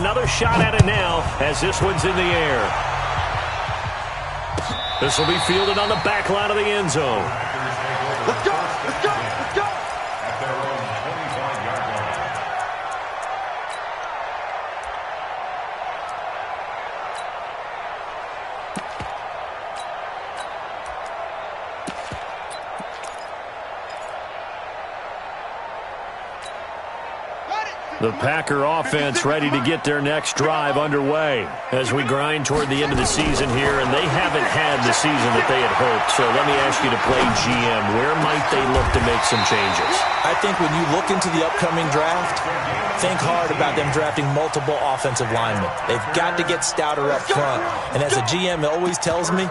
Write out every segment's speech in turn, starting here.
another shot at it now as this one's in the air. This will be fielded on the back line of the end zone. Let's go! Let's go! Let's go! At their own 25-yard line. The Packer offense ready to get their next drive underway as we grind toward the end of the season here, and they haven't had the season that they had hoped. So let me ask you to play GM. Where might they look to make some changes? I think when you look into the upcoming draft, think hard about them drafting multiple offensive linemen. They've got to get stouter up front. And as a GM always tells me,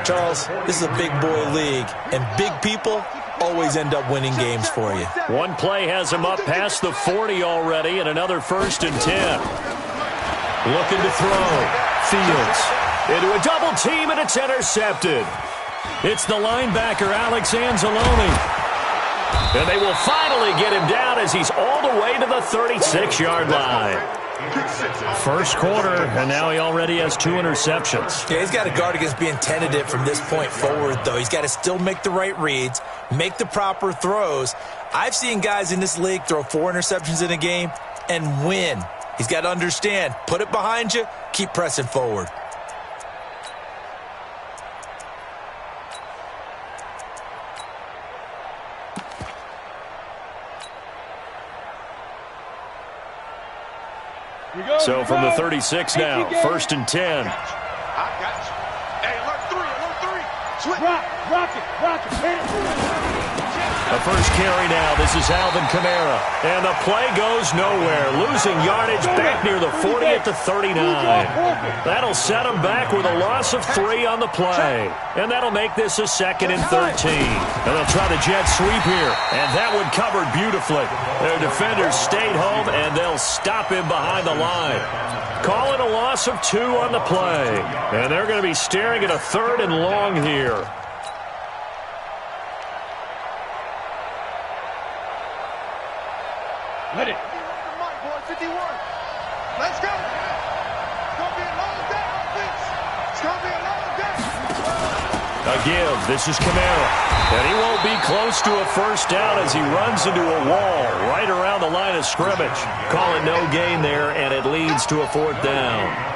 Charles, this is a big boy league, and big people always end up winning games for you. One play has him up past the 40 already, and another 1st and 10. Looking to throw. Fields into a double team, and it's intercepted. It's the linebacker, Alex Anzalone. And they will finally get him down as he's all the way to the 36-yard line. First quarter, and now he already has 2 interceptions. Yeah, he's got to guard against being tentative from this point forward, though. He's got to still make the right reads, make the proper throws. I've seen guys in this league throw 4 interceptions in a game and win. He's got to understand, put it behind you, keep pressing forward. So from the 36 now, 1st and 10. I got you. Hey, alert 3. Rock it. The first carry now. This is Alvin Kamara. And the play goes nowhere. Losing yardage back near the 40 at the 39. That'll set him back with a loss of 3 on the play. And that'll make this a 2nd and 13. And they'll try the jet sweep here. And that one covered beautifully. Their defenders stayed home, and they'll stop him behind the line. Call it a loss of 2 on the play. And they're going to be staring at a 3rd and long here. Let it. 51. Let's go. It's going to be a long day, offense. It's going to be a long day. A give. This is Kamara. And he won't be close to a first down as he runs into a wall right around the line of scrimmage. Call it no gain there, and it leads to a 4th down.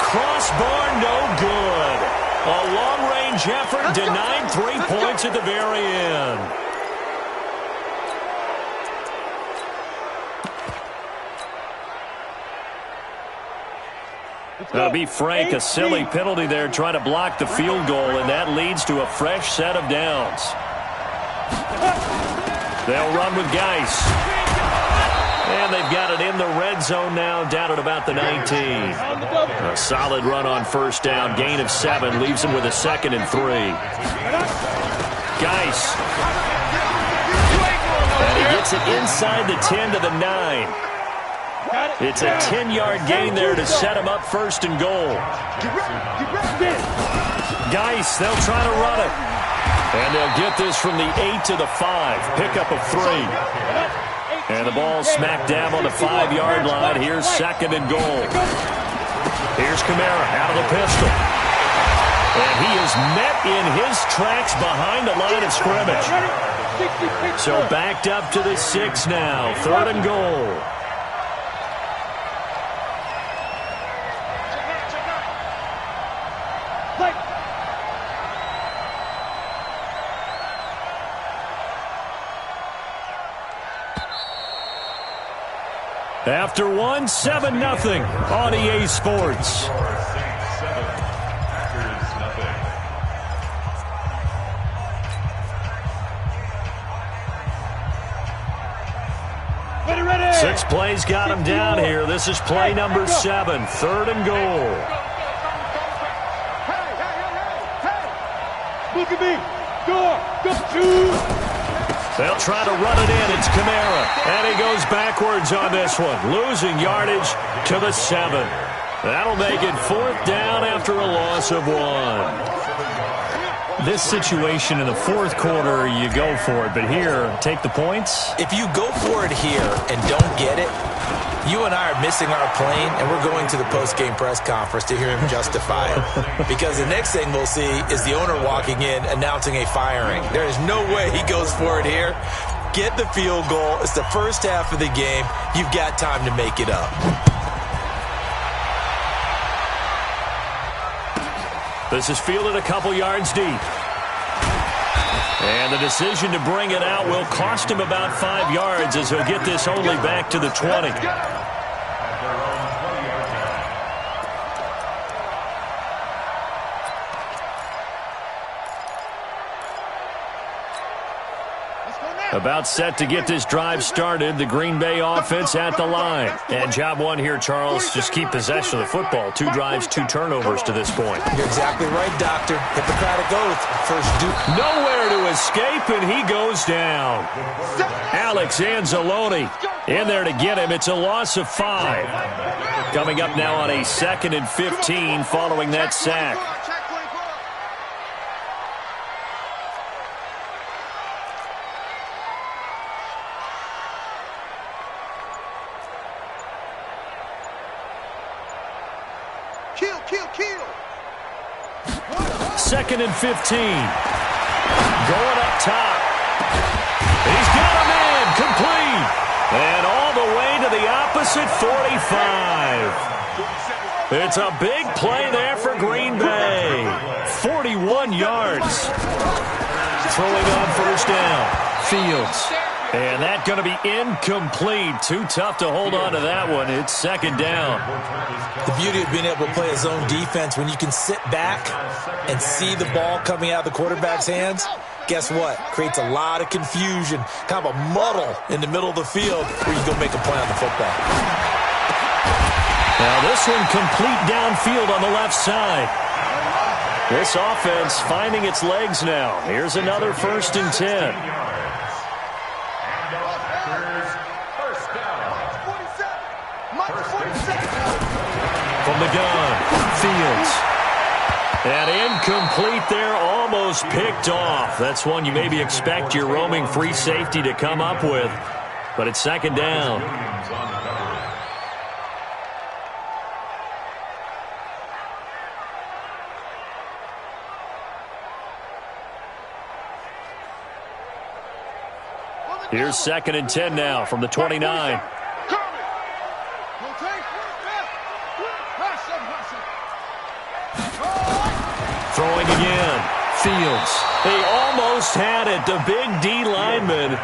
Crossbar, no good. A long-range effort denied 3 points at the very end. To be frank, a silly penalty there trying to block the field goal, and that leads to a fresh set of downs. They'll run with Geis. And they've got it in the red zone now, down at about the 19. A solid run on first down. Gain of 7 leaves him with a 2nd and 3. Geis. And he gets it inside the 10 to the 9. It's a 10-yard gain there to set him up 1st and goal. Geis, they'll try to run it. And they'll get this from the 8 to the 5. Pickup of 3. And the ball smacked down on the 5-yard line. Here's 2nd and goal. Here's Kamara out of the pistol. And he is met in his tracks behind the line of scrimmage. So backed up to the 6 now. 3rd and goal. After 1, 7-0 on EA Sports. Ready. 6 plays got him down here. This is play number 7, 3rd and goal. Hey. Look at me. Go. They'll try to run it in. It's Kamara. And he goes backwards on this one, losing yardage to the 7. That'll make it 4th down after a loss of 1. This situation in the 4th quarter, you go for it. But here, take the points. If you go for it here and don't get it, you and I are missing our plane, and we're going to the post-game press conference to hear him justify it. Because the next thing we'll see is the owner walking in announcing a firing. There is no way he goes for it here. Get the field goal. It's the first half of the game. You've got time to make it up. This is fielded a couple yards deep. And the decision to bring it out will cost him about 5 yards as he'll get this only back to the 20. About set to get this drive started. The Green Bay offense at the line. And job one here, Charles, just keep possession of the football. 2 drives, 2 turnovers to this point. You're exactly right, Doctor. Hippocratic oath. First nowhere to escape, and he goes down. Alex Anzalone in there to get him. It's a loss of 5. Coming up now on a 2nd and 15 following that sack. Kill. 2nd and 15. Going up top. He's got him in. Complete. And all the way to the opposite 45. It's a big play there for Green Bay. 41 yards. Throwing on first down. Fields. And that's going to be incomplete. Too tough to hold on to that one. It's 2nd down. The beauty of being able to play a zone defense, when you can sit back and see the ball coming out of the quarterback's hands, guess what? Creates a lot of confusion, kind of a muddle in the middle of the field where you go make a play on the football. Now this one complete downfield on the left side. This offense finding its legs now. Here's another 1st and 10. From the gun, Fields. And incomplete there, almost picked off. That's one you maybe expect your roaming free safety to come up with. But it's 2nd down. Here's 2nd and 10 now from the 29. Throwing again. Fields. They almost had it. The big D lineman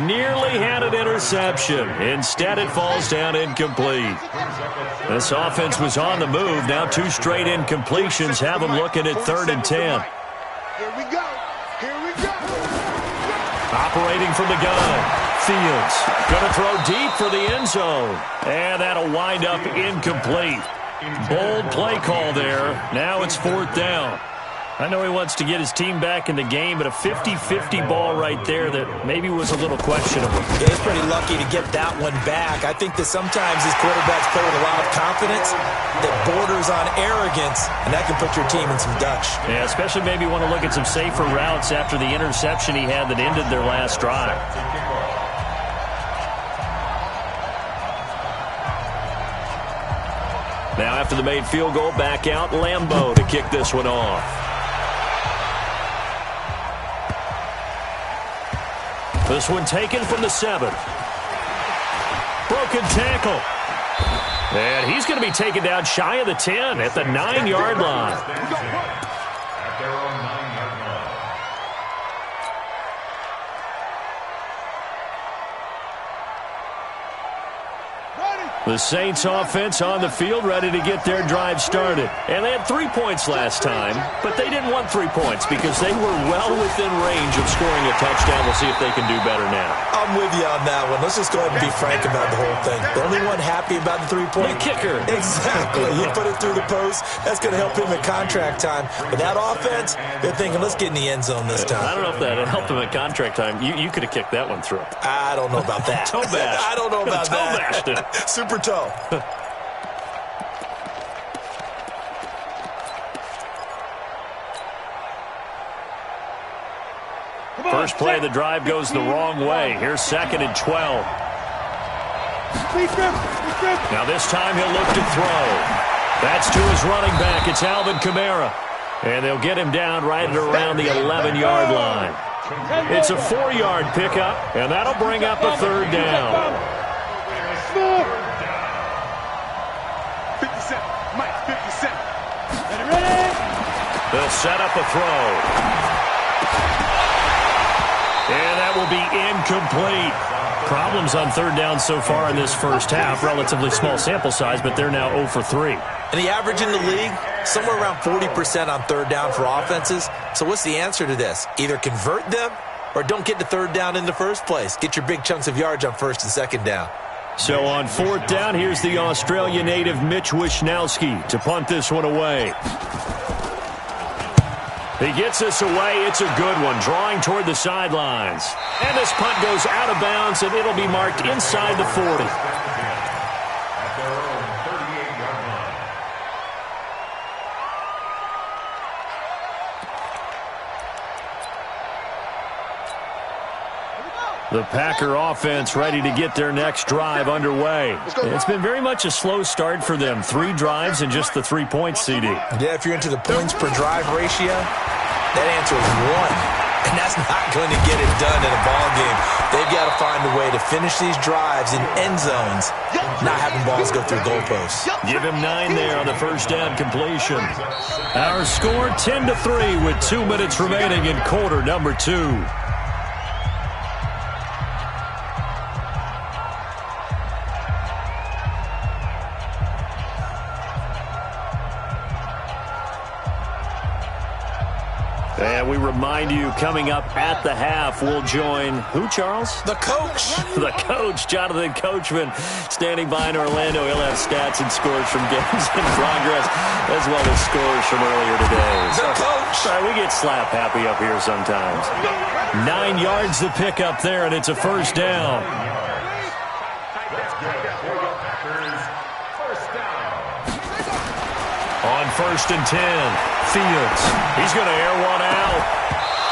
nearly had an interception. Instead, it falls down incomplete. This offense was on the move. Now 2 straight incompletions have them looking at 3rd and 10. Here we go. Operating from the gun. Fields. Going to throw deep for the end zone. And that'll wind up incomplete. Bold play call there. Now it's 4th down. I know he wants to get his team back in the game, but a 50-50 ball right there that maybe was a little questionable. Yeah, he's pretty lucky to get that one back. I think that sometimes these quarterbacks play with a lot of confidence that borders on arrogance, and that can put your team in some Dutch. Yeah, especially maybe want to look at some safer routes after the interception he had that ended their last drive. Now after the made field goal, back out Lambeau to kick this one off. This one taken from the 7. Broken tackle. And he's going to be taken down shy of the 10 at the 9-yard line. At their own 9-yard line. Ready. The Saints offense on the field, ready to get their drive started. And they had 3 points last time, but they didn't want 3 points because they were well within range of scoring a touchdown. We'll see if they can do better now. I'm with you on that one. Let's just go ahead and be frank about the whole thing. The only one happy about the 3-point? The kicker. Exactly. He put it through the post. That's going to help him in contract time. But that offense, they're thinking, let's get in the end zone this time. I don't know if that helped him at contract time. You could have kicked that one through. I don't know about that. Toe bash. I don't know about that. Toe bashed it. Super toe. First play of the drive goes the wrong way. Here's 2nd and 12. Now this time he'll look to throw. That's to his running back. It's Alvin Kamara. And they'll get him down right at around the 11-yard line. It's a 4-yard pickup, and that'll bring up a 3rd down. 57. Mike, 57. They'll set up a throw. And that will be incomplete. Problems on 3rd down so far in this first half. Relatively small sample size, but they're now 0 for 3. And the average in the league, somewhere around 40% on 3rd down for offenses. So what's the answer to this? Either convert them or don't get the 3rd down in the first place. Get your big chunks of yards on 1st and 2nd down. So on 4th down, here's the Australia native Mitch Wishnowski to punt this one away. He gets this away. It's a good one, drawing toward the sidelines. And this punt goes out of bounds, and it'll be marked inside the 40. At their own 38-yard line. The Packer offense ready to get their next drive underway. It's been very much a slow start for them. 3 drives and just the 3 points, CD. Yeah, if you're into the points per drive ratio, that answer is 1. And that's not going to get it done in a ball game. They've got to find a way to finish these drives in end zones, not having balls go through goalposts. Give him 9 there on the first down completion. Our score 10-3 with 2 minutes remaining in quarter number 2. And we remind you, coming up at the half, we'll join who, Charles? The coach. The coach, Jonathan Coachman, standing by in Orlando. He'll have stats and scores from games in progress, as well as scores from earlier today. The coach. Sorry, we get slap happy up here sometimes. 9 yards to pick up there, and it's a first down. On 1st and 10, Fields. He's going to air one out.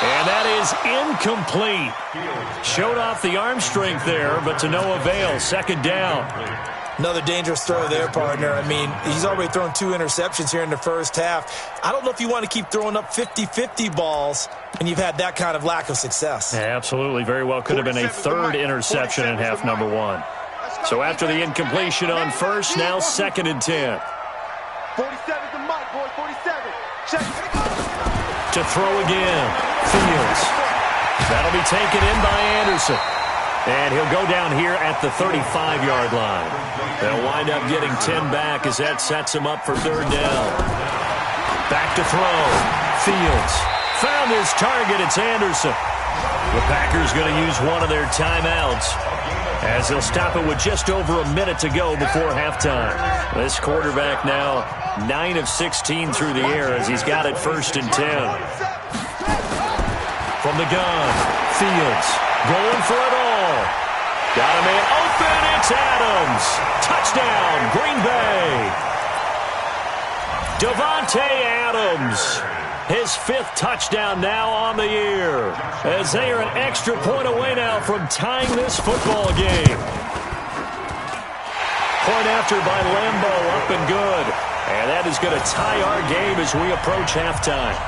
And that is incomplete. Showed off the arm strength there, but to no avail. 2nd down. Another dangerous throw there, partner. I mean, he's already thrown 2 interceptions here in the first half. I don't know if you want to keep throwing up 50-50 balls when you've had that kind of lack of success. Yeah, absolutely. Very well could have been a 3rd interception in half number 1. So after the incompletion on 1st, now 2nd and 10. 47 to Mike, boy, 47. Check. To throw again, Fields. That'll be taken in by Anderson. And he'll go down here at the 35-yard line. They'll wind up getting 10 back as that sets him up for 3rd down. Back to throw. Fields found his target. It's Anderson. The Packers going to use one of their timeouts as they'll stop it with just over a minute to go before halftime. This quarterback now 9 of 16 through the air as he's got it 1st and 10. From the gun, Fields going for it all. Got a man open. It's Adams. Touchdown, Green Bay. Davante Adams. His 5th touchdown now on the year, as they are an extra point away now from tying this football game. Point after by Lambeau, up and good. And that is going to tie our game as we approach halftime.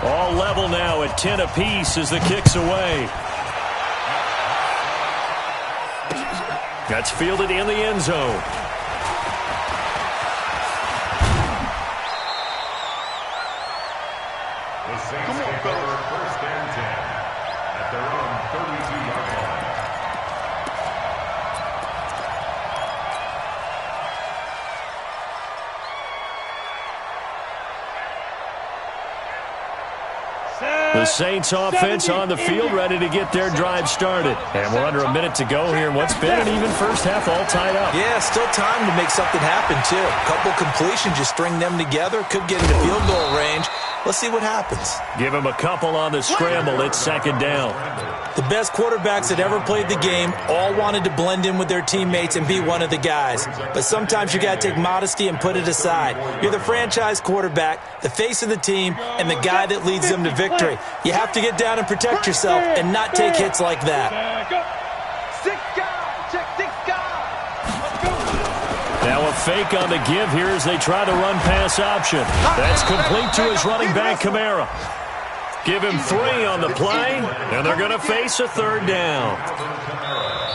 All level now at 10 apiece as the kick's away. That's fielded in the end zone. The Saints take over 1st and 10 at their own 32-yard line. The Saints offense on the field, ready to get their drive started. And we're under a minute to go here in what's been an even first half, all tied up. Yeah, still time to make something happen, too. A couple completions, you string them together, could get into field goal range. Let's see what happens. Give him a couple on the scramble. It's 2nd down. The best quarterbacks that ever played the game all wanted to blend in with their teammates and be one of the guys. But sometimes you got to take modesty and put it aside. You're the franchise quarterback, the face of the team, and the guy that leads them to victory. You have to get down and protect yourself and not take hits like that. Now a fake on the give here as they try to run pass option. That's complete to his running back, Kamara. Give him 3 on the play, and they're going to face a 3rd down.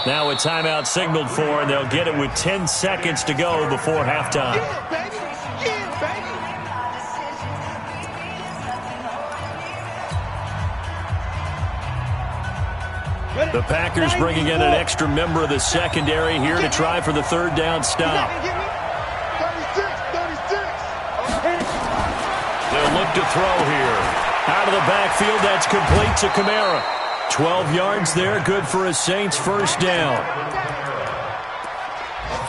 Now a timeout signaled for, and they'll get it with 10 seconds to go before halftime. The Packers bringing in an extra member of the secondary here to try for the 3rd down stop. 36. They'll look to throw here. Out of the backfield, that's complete to Kamara. 12 yards there, good for a Saints 1st down.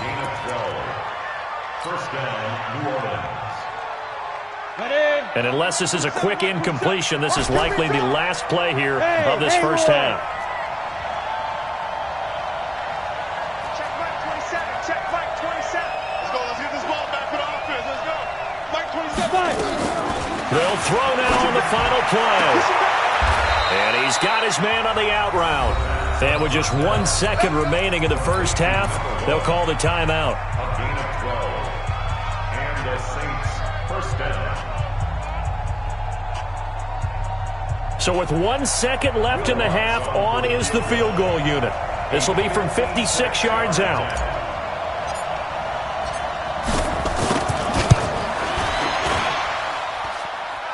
Gain of 12. 1st down, New Orleans. And unless this is a quick incompletion, this is likely the last play here of this first half. Check Mike 27. Check Mike 27. Let's go. Let's get this ball back for the offense. Let's go. Mike 27. They'll throw now on the final play. And he's got his man on the out route. And with just 1 second remaining in the first half, they'll call the timeout. A gain of 12. And the Saints 1st down. So with 1 second left in the half, on is the field goal unit. This will be from 56 yards out.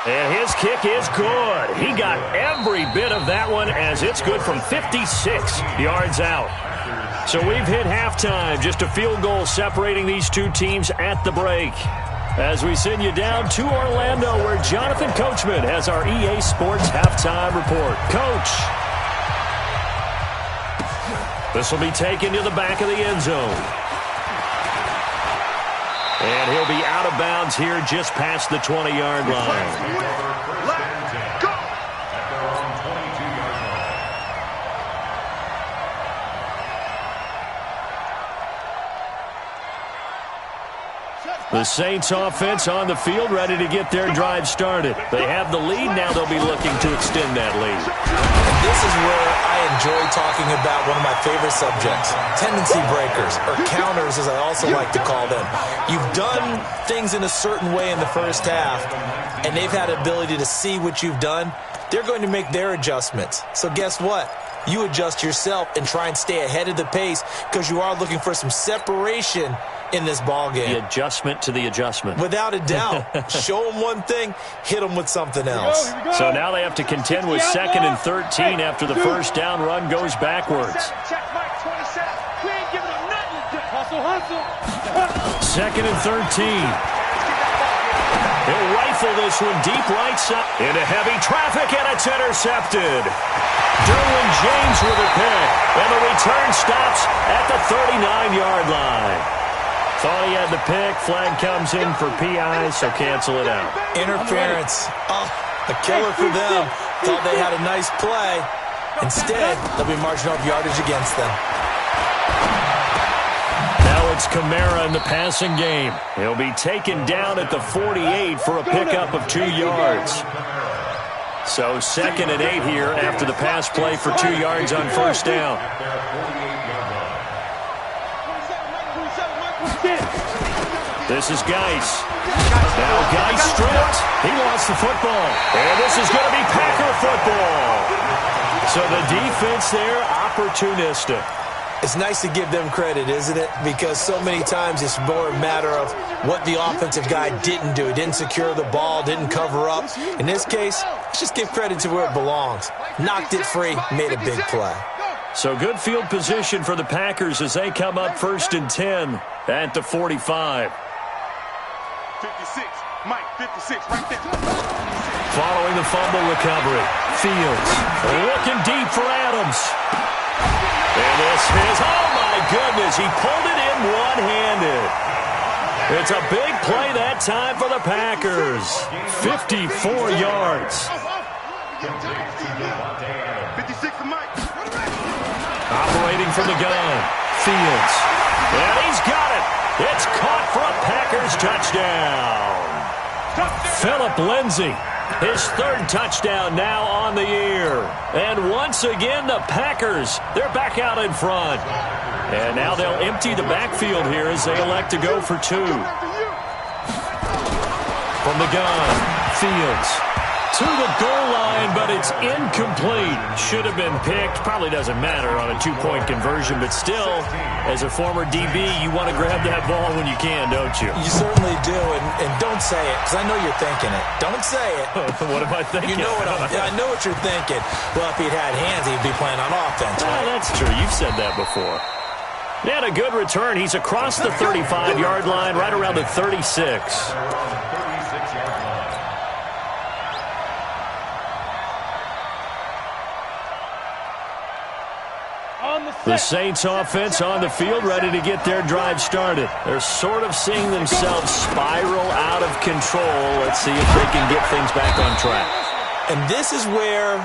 And his kick is good. He got every bit of that one as it's good from 56 yards out. So we've hit halftime. Just a field goal separating these two teams at the break. As we send you down to Orlando, where Jonathan Coachman has our EA Sports halftime report. Coach. This will be taken to the back of the end zone. And he'll be out of bounds here just past the 20-yard line. Let's go. At their own 22-yard line. The Saints offense on the field, ready to get their drive started. They have the lead. Now they'll be looking to extend that lead. This is where I enjoy talking about one of my favorite subjects, tendency breakers, or counters as I also like to call them. You've done things in a certain way in the first half, and they've had the ability to see what you've done. They're going to make their adjustments. So guess what? You adjust yourself and try and stay ahead of the pace because you are looking for some separation in this ball game. The adjustment to the adjustment. Without a doubt. Show them one thing, hit them with something else. So now they have to contend with 2nd and 13 after the first down run goes backwards. Check Mike 27. We ain't giving him nothing. Hustle. 2nd and 13. He'll rifle this one deep right side into heavy traffic, and it's intercepted. Derwin James with a pick, and the return stops at the 39-yard line. Thought he had the pick. Flag comes in for PI, so cancel it out. Interference. Oh, a killer for them. Thought they had a nice play. Instead, they'll be marching off yardage against them. Now it's Kamara in the passing game. He'll be taken down at the 48 for a pickup of 2 yards. So 2nd and 8 here after the pass play for 2 yards on first down. This is Geis. Now Geis stripped. He lost the football. And this is going to be Packer football. So the defense there, opportunistic. It's nice to give them credit, isn't it? Because so many times it's more a matter of what the offensive guy didn't do. He didn't secure the ball, didn't cover up. In this case, let's just give credit to where it belongs. Knocked it free, made a big play. So good field position for the Packers as they come up 1st and 10 at the 45. 56, Mike, 56, right there. Following the fumble recovery, Fields looking deep for Adams. And this is, oh my goodness, he pulled it in one-handed. It's a big play that time for the Packers. 54 yards. 56 to Mike. Operating from the gun, Fields. And he's got it. It's caught for a Packers touchdown. Phillip Lindsay, his 3rd touchdown now on the year. And once again, the Packers, they're back out in front. And now they'll empty the backfield here as they elect to go for 2. From the gun, Fields to the goal line, but it's incomplete. Should have been picked. Probably doesn't matter on a 2-point conversion, but still, as a former DB, you want to grab that ball when you can, don't you? You certainly do, and don't say it, because I know you're thinking it. Don't say it. What am I thinking? You know I know what you're thinking. Well, if he'd had hands, he'd be playing on offense, right? That's true. You've said that before. He had a good return. He's across the 35-yard line, right around the 36. The Saints offense on the field, ready to get their drive started. They're sort of seeing themselves spiral out of control. Let's see if they can get things back on track. And this is where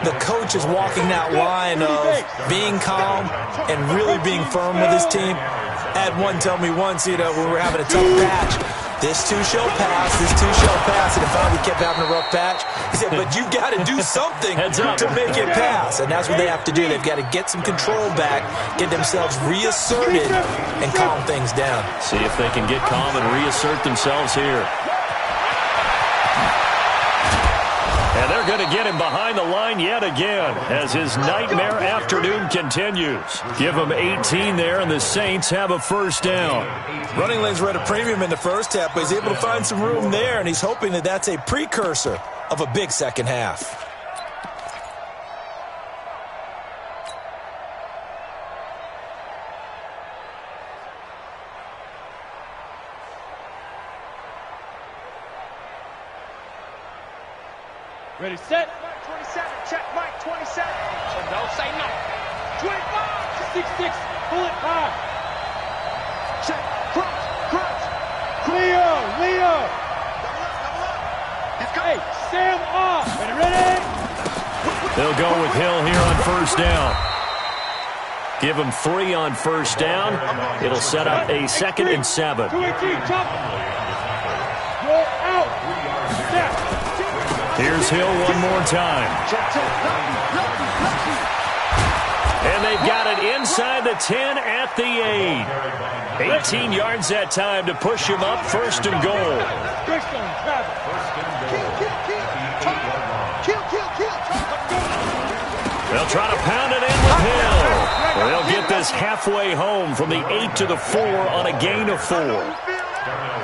the coach is walking that line of being calm and really being firm with his team. I had one tell me once, when we were having a tough patch, this too shall pass, this too shall pass. And if we kept having a rough patch, he said, but you've got to do something to make it pass. And that's what they have to do. They've got to get some control back, get themselves reasserted, and calm things down. See if they can get calm and reassert themselves here. And they're going to get him behind the line yet again as his nightmare afternoon continues. Give him 18 there, and the Saints have a 1st down. Running lanes were at a premium in the first half, but he's able to find some room there, and he's hoping that that's a precursor of a big second half. Ready, set. 27, check, Mike, 27. Don't say no. 25, 66, pull it high. Check, crunch. Leo. Double up. He's coming. Hey, Sam off. Ready? They'll go with Hill here on 1st down. Give him 3 on 1st down. It'll set up a 2nd and 7. 2-18, chop. Roll out. Snap. Here's Hill one more time. And they've got it inside the 10 at the 8. 18 yards that time to push him up 1st and goal. They'll try to pound it in with Hill. They'll get this halfway home from the 8 to the 4 on a gain of 4.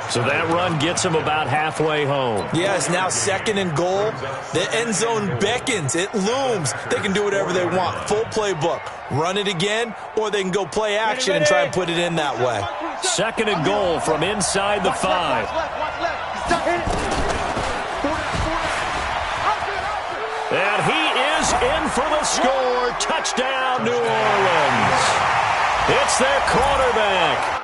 So that run gets them about halfway home. Yeah, it's now 2nd and goal. The end zone beckons. It looms. They can do whatever they want. Full playbook. Run it again, or they can go play action and try and put it in that way. 2nd and goal from inside the 5. And he is in for the score. Touchdown, New Orleans. It's their quarterback.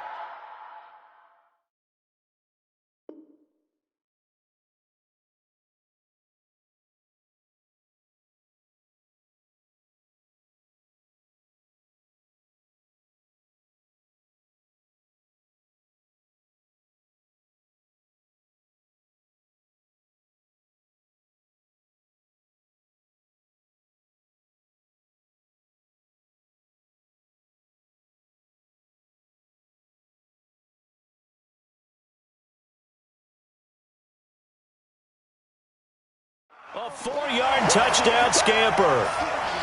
A 4-yard touchdown scamper.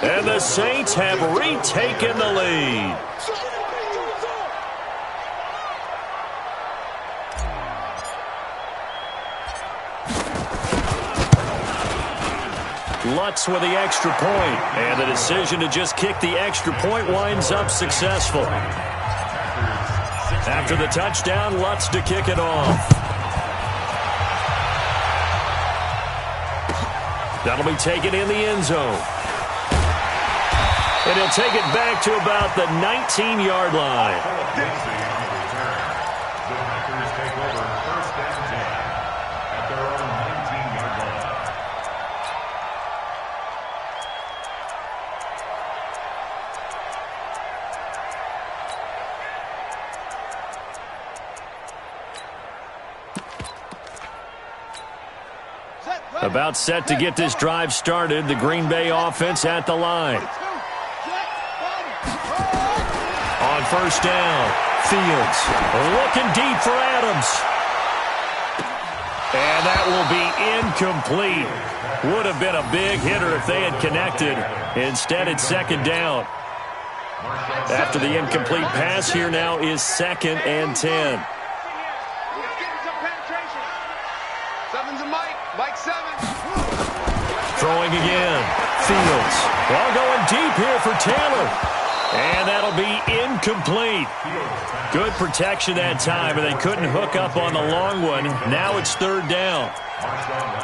And the Saints have retaken the lead. Lutz with the extra point, and the decision to just kick the extra point winds up successful. After the touchdown, Lutz to kick it off. That'll be taken in the end zone. And he'll take it back to about the 19-yard line. About set to get this drive started. The Green Bay offense at the line. On first down, Fields looking deep for Adams. And that will be incomplete. Would have been a big hitter if they had connected. Instead, it's second down. After the incomplete pass, here now is 2nd and 10. Throwing again. Fields. Ball going deep here for Taylor. And that'll be incomplete. Good protection that time, and they couldn't hook up on the long one. Now it's 3rd down.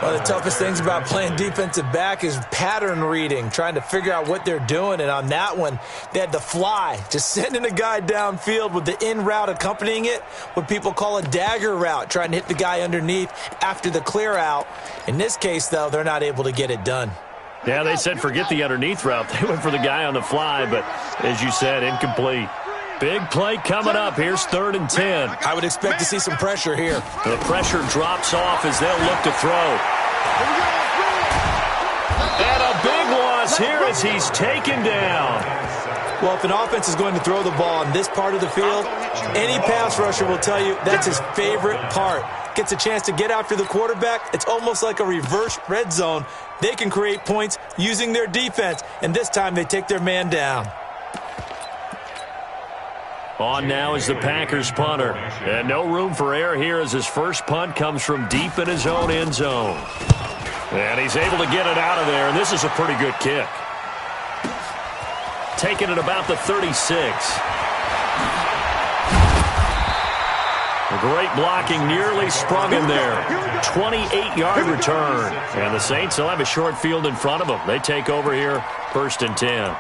One of the toughest things about playing defensive back is pattern reading, trying to figure out what they're doing. And on that one, they had to fly, just sending a guy downfield with the in route accompanying it, what people call a dagger route, trying to hit the guy underneath after the clear out. In this case, though, they're not able to get it done. Yeah, they said forget the underneath route. They went for the guy on the fly, but as you said, incomplete. Big play coming up. Here's 3rd and 10. I would expect to see some pressure here. The pressure drops off as they'll look to throw. And a big loss here as he's taken down. Well, if an offense is going to throw the ball on this part of the field, any pass rusher will tell you that's his favorite part. Gets a chance to get after the quarterback. It's almost like a reverse red zone. They can create points using their defense, and this time they take their man down. On now is the Packers punter. And no room for error here as his first punt comes from deep in his own end zone. And he's able to get it out of there, and this is a pretty good kick. Taking it about the 36. Great blocking, nearly sprung him there. 28-yard return. And the Saints will have a short field in front of them. They take over here, 1st and 10.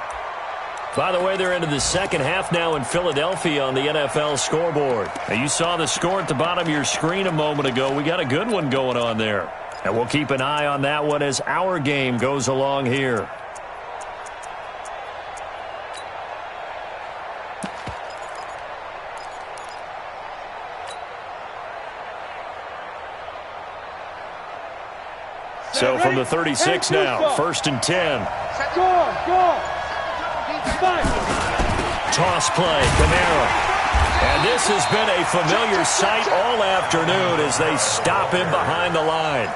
By the way, they're into the second half now in Philadelphia on the NFL scoreboard. Now, you saw the score at the bottom of your screen a moment ago. We got a good one going on there. And we'll keep an eye on that one as our game goes along here. So from the 36 now, 1st and 10. Toss play, Kamara. And this has been a familiar sight all afternoon as they stop him behind the line.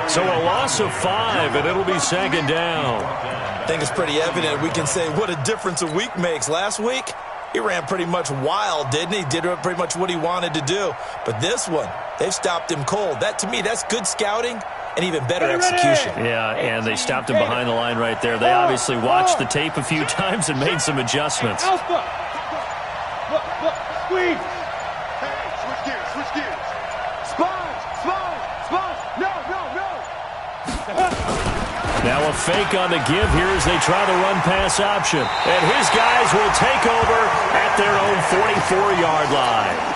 So a loss of 5, and it'll be 2nd down. I think it's pretty evident. We can say what a difference a week makes. Last week, he ran pretty much wild, didn't he? Did pretty much what he wanted to do. But this one, they've stopped him cold. That, to me, that's good scouting and even better execution. Yeah, and they stopped him behind the line right there. They obviously watched the tape a few times and made some adjustments. Alpha. Squeeze. Hey, switch gears. Spine. No. Now a fake on the give here as they try the run-pass option. And his guys will take over at their own 44-yard line.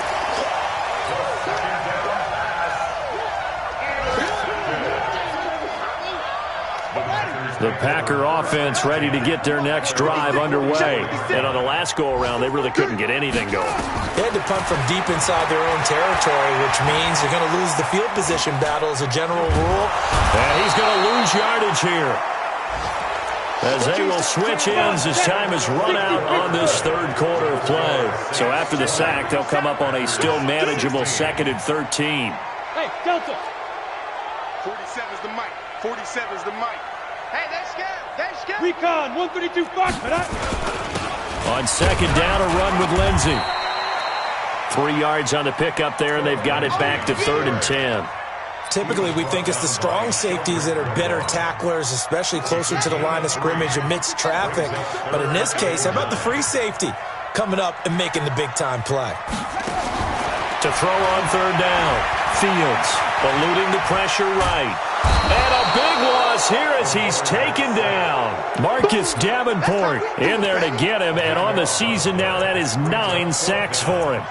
The Packer offense ready to get their next drive underway. And on the last go-around, they really couldn't get anything going. They had to punt from deep inside their own territory, which means they're going to lose the field position battle as a general rule. And he's going to lose yardage here, as they will switch ends as time is run out on this 3rd quarter of play. So after the sack, they'll come up on a still manageable 2nd and 13. Hey, Delta. 47's the mic. 47's the mic. Hey, let's go. Recon, 132, fuck. On second down, a run with Lindsey. 3 yards on the pickup there, and they've got it back to 3rd and 10. Typically, we think it's the strong safeties that are better tacklers, especially closer to the line of scrimmage amidst traffic. But in this case, how about the free safety coming up and making the big-time play? To throw on 3rd down, Fields eluding the pressure right. And a big loss here as he's taken down. Marcus Davenport in there to get him, and on the season now, that is 9 sacks for him.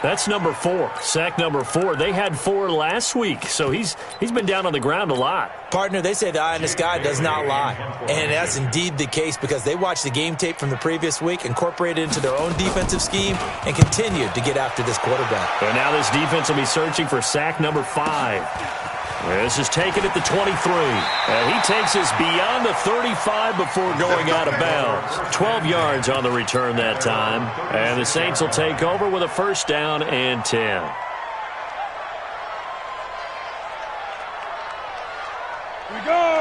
That's number 4, sack number 4. They had 4 last week, so he's been down on the ground a lot. Partner, they say the eye in the sky does not lie. And that's indeed the case because they watched the game tape from the previous week, incorporated it into their own defensive scheme, and continued to get after this quarterback. And now this defense will be searching for sack number 5. This is taken at the 23. And he takes us beyond the 35 before going out of bounds. 12 yards on the return that time. And the Saints will take over with a 1st down and 10.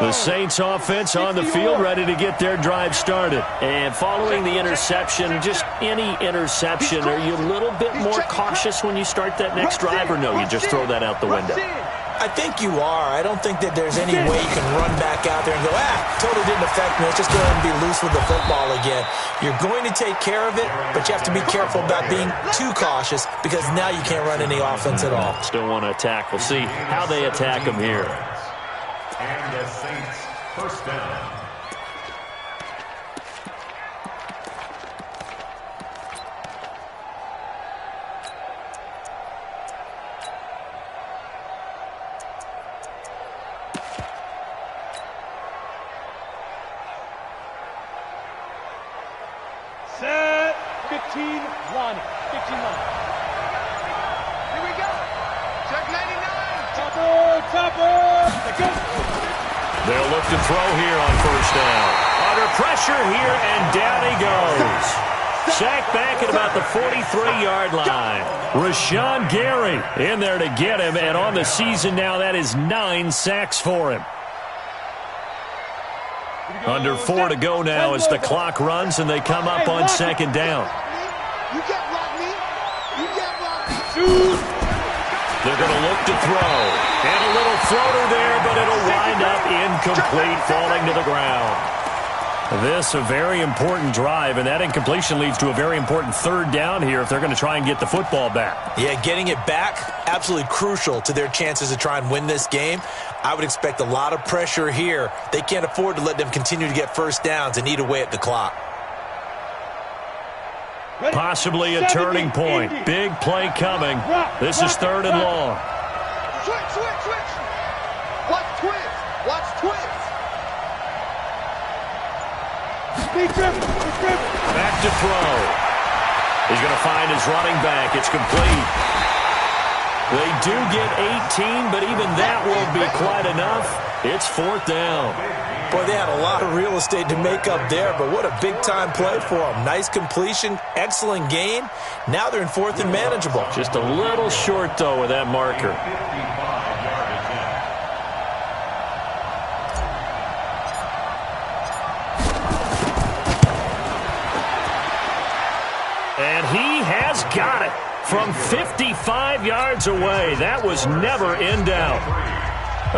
The Saints offense on the field, ready to get their drive started. And following the interception, just any interception, are you a little bit more cautious when you start that next drive, or no, you just throw that out the window? I think you are. I don't think that there's any way you can run back out there and go, totally didn't affect me. Let's just go ahead and be loose with the football again. You're going to take care of it, but you have to be careful about being too cautious because now you can't run any offense at all. Still want to attack. We'll see how they attack them here. And the Saints, 1st down. Set 15-1. 15-1. Here we go. Check 99. Topper. Let's go. They'll look to throw here on 1st down. Under pressure here, and down he goes. Sacked back at about the 43-yard line. Rashawn Gary in there to get him, and on the season now, that is 9 sacks for him. Under 4 to go now as the clock runs, and they come up on 2nd down. You can't block me. You can't block me. They're going to look to throw. And a little floater there, but it'll wind up incomplete, falling to the ground. This a very important drive, and that incompletion leads to a very important 3rd down here if they're going to try and get the football back. Yeah, getting it back, absolutely crucial to their chances to try and win this game. I would expect a lot of pressure here. They can't afford to let them continue to get 1st downs and eat away at the clock. Possibly a turning point. Big play coming. This is 3rd and long. Switch. Watch twins. Back to throw. He's going to find his running back. It's complete. They do get 18, but even that won't be quite enough. It's 4th down. Boy, they had a lot of real estate to make up there, but what a big-time play for them. Nice completion, excellent gain. Now they're in 4th and manageable. Just a little short, though, with that marker. And he has got it from 55 yards away. That was never in doubt.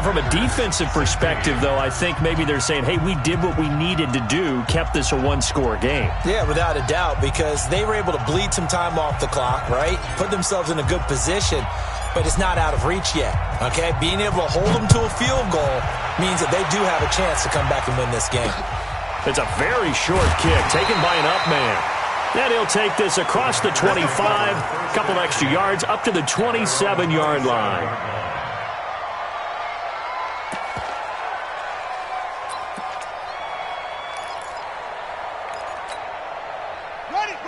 From a defensive perspective, though, I think maybe they're saying, hey, we did what we needed to do, kept this a 1-score game. Yeah, without a doubt, because they were able to bleed some time off the clock, right? Put themselves in a good position, but it's not out of reach yet, okay? Being able to hold them to a field goal means that they do have a chance to come back and win this game. It's a very short kick taken by an up man. Then he'll take this across the 25, a couple extra yards, up to the 27-yard line.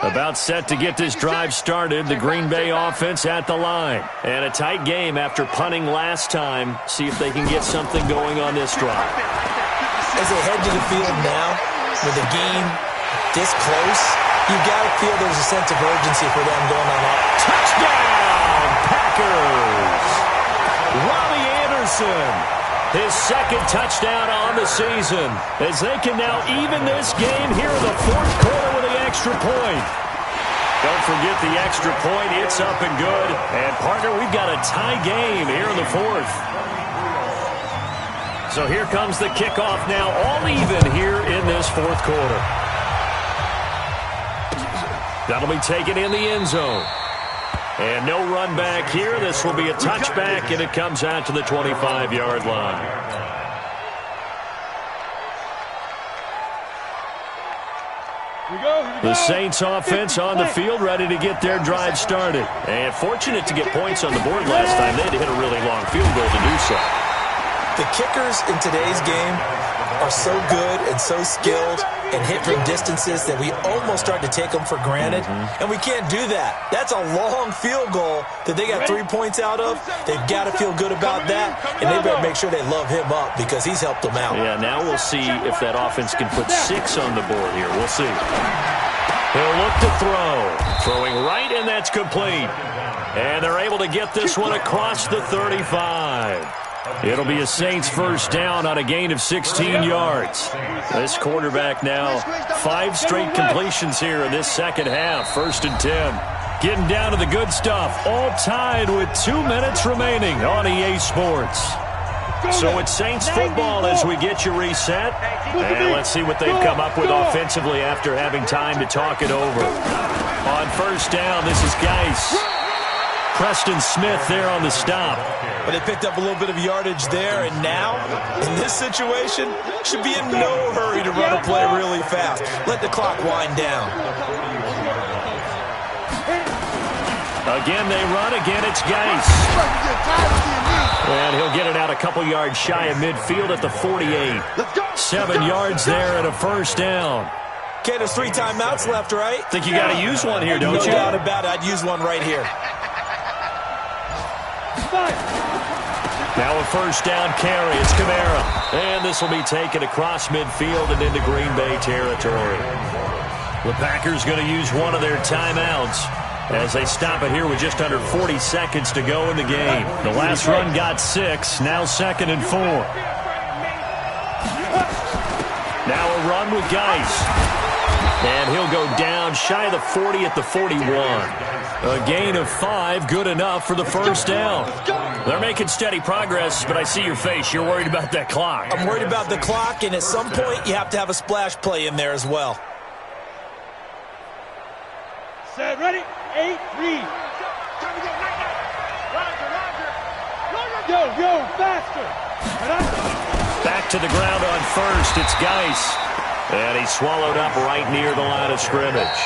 About set to get this drive started. The Green Bay offense at the line. And a tight game after punting last time. See if they can get something going on this drive. As they head to the field now, with the game this close, you've got to feel there's a sense of urgency for them going on up. Touchdown, Packers! Robbie Anderson His second touchdown on the season, as they can now even this game here in the fourth quarter with the extra point. Don't forget the extra point. It's up and good. And, partner, we've got a tie game here in the fourth. So here comes the kickoff now, all even here in this fourth quarter. That'll be taken in the end zone. And no run back here. This will be a touchback, and it comes out to the 25-yard line. The Saints offense on the field, ready to get their drive started. And fortunate to get points on the board last time. They had to hit a really long field goal to do so. The kickers in today's game are so good and so skilled and hit from distances that we almost start to take them for granted. And we can't do that. That's a long field goal that they got 3 points out of. They've got to feel good about that, and they better make sure they love him up because he's helped them out. Yeah, now we'll see if that offense can put 6 on the board here. We'll see. He'll look to throw. Throwing right, and that's complete. And they're able to get this one across the 35. It'll be a Saints first down on a gain of 16 yards. This quarterback now 5 straight completions here in this second half. 1st and 10. Getting down to the good stuff. All tied with 2 minutes remaining on EA Sports. So it's Saints football as we get you reset. And let's see what they've come up with offensively after having time to talk it over. On first down, this is Geis. Preston Smith there on the stop. But they picked up a little bit of yardage there, and now, in this situation, should be in no hurry to run a play really fast. Let the clock wind down. Again, they run. Again, it's Geis. And he'll get it out a couple yards shy of midfield at the 48. 7 yards there and a first down. Okay, there's 3 timeouts left, right? Think you got to use one here, don't you? No doubt about it. I'd use one right here. Now a first down carry. It's Kamara. And this will be taken across midfield and into Green Bay territory. The Packers going to use one of their timeouts as they stop it here with just under 40 seconds to go in the game. The last run got 6. Now 2nd and 4. Now a run with Geis. And he'll go down shy of the 40 at the 41. A gain of 5, good enough for the first down. They're making steady progress, but I see your face. You're worried about that clock. I'm worried about the clock, and at some point, you have to have a splash play in there as well. Set, ready, 8-3. Yo, faster. Back to the ground on first. It's Geis. And he's swallowed up right near the line of scrimmage.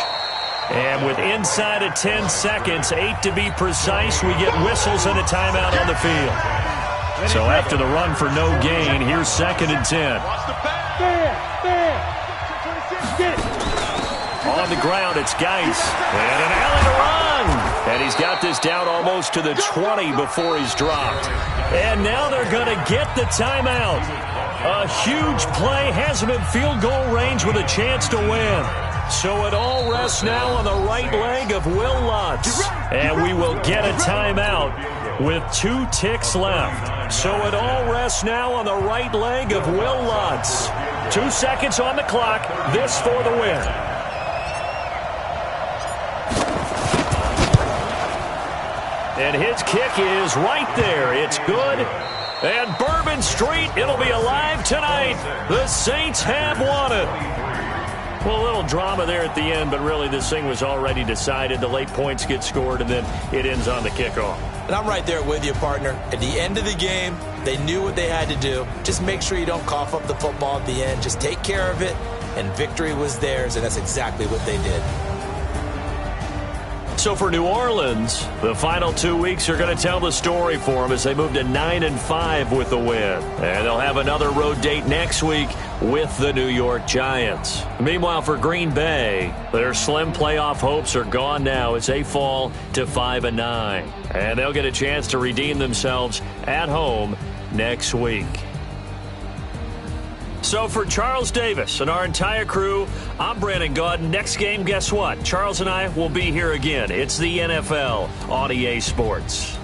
And with inside of 10 seconds, 8 to be precise, we get whistles and a timeout on the field. So after the run for no gain, here's 2nd and 10. On the ground, it's Geis. And an alley to run. And he's got this down almost to the 20 before he's dropped. And now they're going to get the timeout. A huge play has him in field goal range with a chance to win. So it all rests now on the right leg of Will Lutz. And we will get a timeout with 2 ticks left. So it all rests now on the right leg of Will Lutz. 2 seconds on the clock. This for the win. And his kick is right there. It's good. And Bourbon Street, it'll be alive tonight. The Saints have won it. Well, a little drama there at the end, but really this thing was already decided. The late points get scored, and then it ends on the kickoff. And I'm right there with you, partner. At the end of the game, they knew what they had to do. Just make sure you don't cough up the football at the end. Just take care of it, and victory was theirs, and that's exactly what they did. So for New Orleans, the final 2 weeks are going to tell the story for them as they move to 9-5 with the win. And they'll have another road date next week with the New York Giants. Meanwhile, for Green Bay, their slim playoff hopes are gone now as they fall to 5-9. And they'll get a chance to redeem themselves at home next week. So for Charles Davis and our entire crew, I'm Brandon Gaudin. Next game, guess what? Charles and I will be here again. It's the NFL on EA Sports.